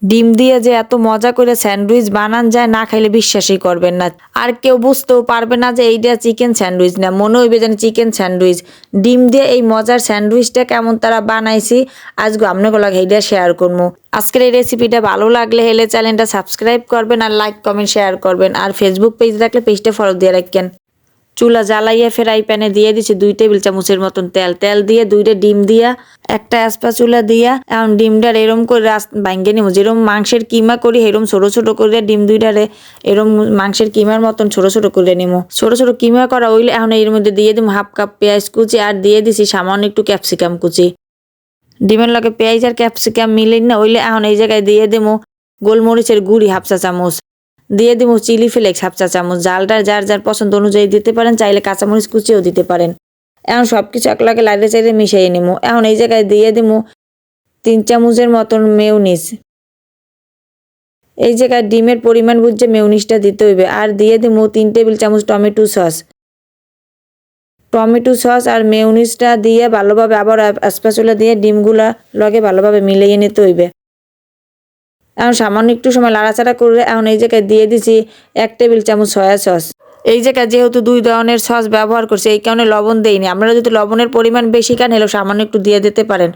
ডিম দিয়ে যে এত মজা করে স্যান্ডউইচ বানান যায় না খাইলে বিশ্বাসই করবেন না। আর কেউ বুঝতেও পারবে না যে এইটা চিকেন স্যান্ডউইচ না, মনে হইবে যেন চিকেন স্যান্ডউইচ। ডিম দিয়ে এই মজার স্যান্ডউইচটা কেমন তারা বানাইছি আজকে আপনাকে লাগে এইটা শেয়ার করবো। আজকের এই রেসিপিটা ভালো লাগলে হেলে চ্যানেলটা সাবস্ক্রাইব করবেন আর লাইক কমেন্ট শেয়ার করবেন। আর ফেসবুক পেজ থাকলে পেজটা ফলো দিয়ে রাখেন। চুলা জ্বালাইয়া ফ্রাই প্যানে দিয়ে দিছি 2 টেবিল চামচের মতন তেল দিয়ে 2টা ডিম দিয়া একটা স্প্যাচুলা দিয়া এখন ডিমটার এরম করে ভাঙ্গে নিব। যেরকম মাংসের কিমা করি এরম ছোট ছোট করে ডিম দুইটারে এরম মাংসের কিমার মতন ছোট ছোট করে নিব। ছোট ছোট কিমা করা হইলে এখন এর মধ্যে দিয়ে দিব হাফ কাপ পেঁয়াজ কুচি আর দিয়ে দিছি সামান্য একটু ক্যাপসিকাম কুচি। ডিমের লগে পেঁয়াজ আর ক্যাপসিকাম মিলে না হইলে এখন এই জায়গায় দিয়ে দেবো গোলমরিচের গুঁড়ি হাফ চা চামচ, দিয়ে দিব চিলি ফ্লেক্স হাফ চা চামচ। জালটা যার যার পছন্দ অনুযায়ী দিতে পারেন, চাইলে কাঁচামরিচ কুচিও দিতে পারেন। এখন সবকিছু একলাগে লাইটে চাইলে মিশিয়ে নিব। এখন এই জায়গায় দিয়ে দিব 3 চামচের মতন মেয়োনিজ। এই জায়গায় ডিমের পরিমাণ বুঝে মেয়োনিজটা দিতে হইবে। আর দিয়ে দিব 3 টেবিল চামচ টমেটো সস। টমেটো সস আর মেয়োনিজটা দিয়ে ভালোভাবে আবার স্প্যাচুলা দিয়ে ডিমগুলা লগে ভালোভাবে মিলিয়ে নিতে হইবে। এখন সামান্য একটু সময় লাড়াচাড়া করে এখন এই জায়গায় দিয়ে দিছি 1 টেবিল চামচ সয়া সস। এই জায়গায় যেহেতু 2 ধরনের সস ব্যবহার করছি এই কারণে লবণ দেইনি। আপনারা যদি লবণের পরিমাণ বেশি খান হলেও সামান্য একটু দিয়ে দিতে পারেন।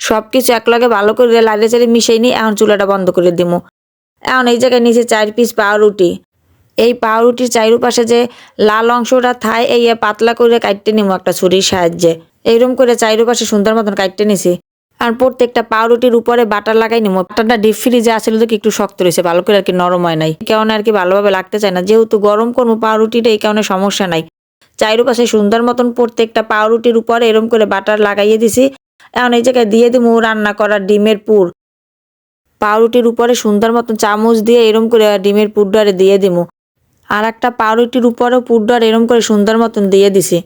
সবকিছু একলগে ভালো করে লাড়াচাড়া মিশিয়ে নিয়ে এখন চুলাটা বন্ধ করে দিব। এখন এই জায়গায় নিচে 4 পিস পাউরুটি। এই পাউরুটির চারপাশে যে লাল অংশটা থায় এই পাতলা করে কাটতে নিব একটা ছুরির সাহায্যে। এইরকম করে চারপাশে সুন্দর মতন কাটতে নিছি। আর প্রত্যেকটা পাউরুটির উপরে বাটার লাগাই নিব। বাটারটা ডিপ ফ্রিজে আসলে তো একটু শক্ত রয়েছে, ভালো করে আর কি নরম হয় নাই, কারণে আর কি ভালোভাবে লাগতে চায় না। যেহেতু গরম করবো পাউরুটিটা এই কারণে সমস্যা নাই। চারপাশে সুন্দর মতন প্রত্যেকটা পাউরুটির উপরে এরকম করে বাটার লাগাইয়ে দিছি। এখন এই জায়গায় দিয়ে দিব রান্না করা ডিমের পুর। পাউরুটির উপরে সুন্দর মতন চামচ দিয়ে এরম করে ডিমের পুরডারে দিয়ে দিব। আর একটা পাউরুটির উপরেও পুরডার এরম করে সুন্দর মতন দিয়ে দিছি।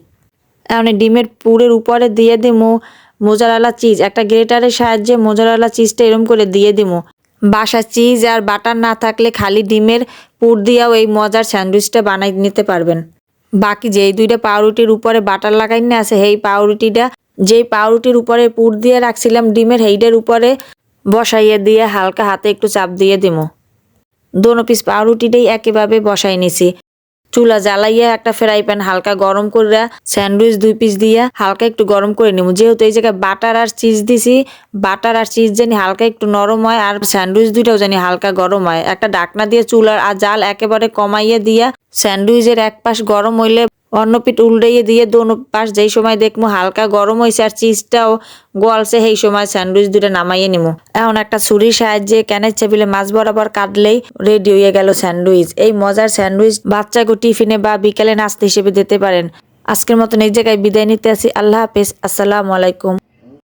এখন ডিমের পুরের উপরে দিয়ে দিমু মোজারেলা চিজ। একটা গ্রেটারের সাহায্যে মোজারেলা চিজটা এরম করে দিয়ে দিমু। বাসা চিজ আর বাটার না থাকলে খালি ডিমের পুর দিয়েও এই মজার স্যান্ডউইচটা বানাই নিতে পারবেন। বাকি যেই 2টা পাউরুটির উপরে বাটার লাগাই না আছে সেই পাউরুটিটা যেই পাউরুটির উপরে পুর দিয়ে রাখছিলাম ডিমের সেইটার উপরে বসাইয়ে দিয়ে হালকা হাতে একটু চাপ দিয়ে দিমু। দোনো পিস পাউরুটিটাই একইভাবে বসাই নিছি। চুলা জ্বালাইয়া একটা ফ্রাই প্যান হালকা গরম করে স্যান্ডউইচ 2 পিস দিয়া হালকা একটু গরম করে নিব। যেহেতু এই জায়গায় বাটার আর চিজ দিছি, বাটার আর চিজ জানি হালকা একটু নরম হয় আর স্যান্ডউইচ দুইটাও জানি হালকা গরম হয়। একটা ঢাকনা দিয়ে চুলার আর জাল একেবারে কমাইয়ে দিয়া স্যান্ডউইচের এক পাশ গরম হইলে অন্য পিঠ উল্টাইয়ে দিয়ে দোনো পাশ যেই সময় দেখবো হালকা গরম হয়েছে আর চিজটাও গোয়ালছে সেই সময় স্যান্ডউইচ 2টা নামাইয়ে নিব। এখন একটা ছুরির সাহায্যে ক্যানের টেবিলে মাছ বরাবর কাটলেই রেডি হয়ে গেল স্যান্ডউইচ। এই মজার স্যান্ডউইচ বাচ্চাকে টিফিনে বা বিকেলে নাস্তা হিসেবে দিতে পারেন। আজকের মতন এই জায়গায় বিদায় নিতে আসি। আল্লাহ হাফেজ। আসসালামু আলাইকুম।